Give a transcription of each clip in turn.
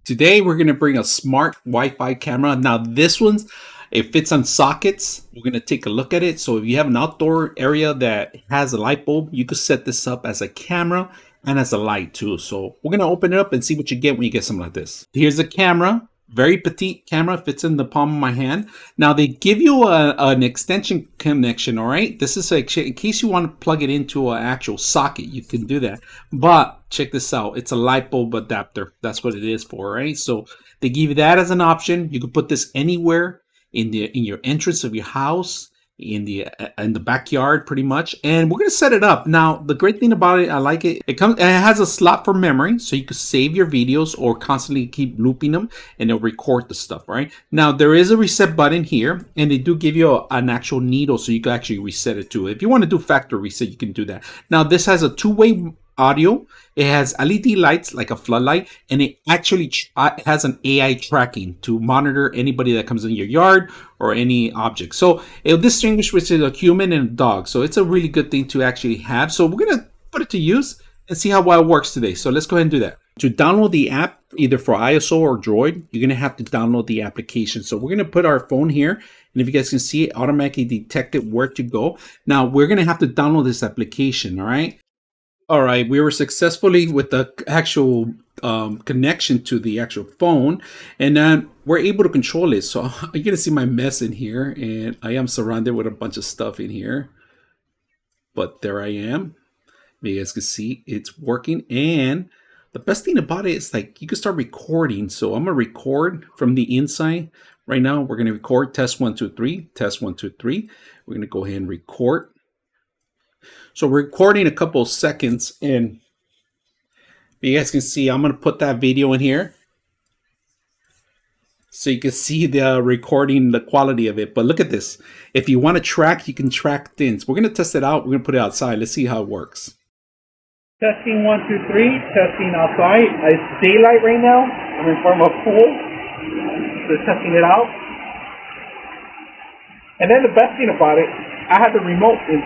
Today we're going to bring a smart Wi-Fi camera. Now this one's, it fits on sockets. We're going to take a look at it. So if you have an outdoor area that has a light bulb, you could set this up as a camera and as a light too. So we're going to open it up and see what you get when you get something like this. Here's a camera. Very petite camera, fits in the palm of my hand. Now they give you an extension connection, all right? This is in case you want to plug it into an actual socket, you can do that. But check this out, it's a light bulb adapter. That's what it is for, right? So they give you that as an option. You can put this anywhere in your entrance of your house, in the backyard pretty much, and we're gonna set it up. Now the great thing about it, I like it, it has a slot for memory, so you can save your videos or constantly keep looping them and it'll record the stuff. Right now there is a reset button here, and they do give you an actual needle so you can actually reset it too. If you want to do factory reset, you can do that. Now this has a two-way audio. It has LED lights like a floodlight, and it actually has an AI tracking to monitor anybody that comes in your yard or any object. So it'll distinguish between a human and a dog. So it's a really good thing to actually have. So we're gonna put it to use and see how well it works today. So let's go ahead and do that. To download the app, either for iOS or Droid, you're gonna have to download the application. So we're gonna put our phone here, and if you guys can see it, automatically detected where to go. Now we're gonna have to download this application, all right? All right, we were successfully with the actual connection to the actual phone, and then we're able to control it. So you're gonna see my mess in here, and I am surrounded with a bunch of stuff in here. But there I am. You guys can see it's working, and the best thing about it is like you can start recording. So I'm gonna record from the inside. Right now, we're gonna record test 1 2 3, test 1 2 3. We're gonna go ahead and record. So we're recording a couple of seconds, and you guys can see I'm going to put that video in here so you can see the recording, the quality of it. But look at this. If you want to track, you can track things. We're going to test it out. We're going to put it outside. Let's see how it works. Testing 1 2 3, testing outside. It's daylight right now. I'm in front of a pool. So testing it out. And then the best thing about it, I have the remote in.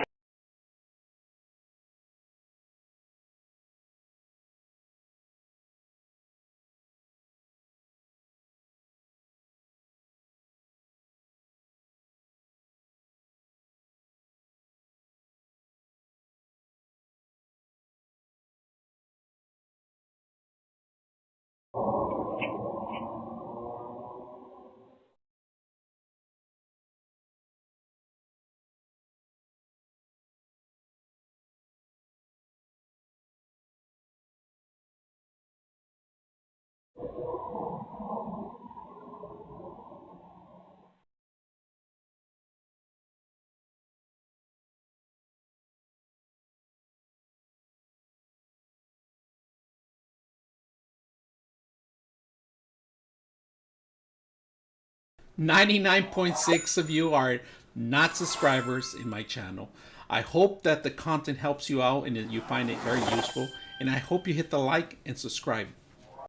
.6 of you are not subscribers in my channel. I hope that the content helps you out and that you find it very useful, and I hope you hit the like and subscribe.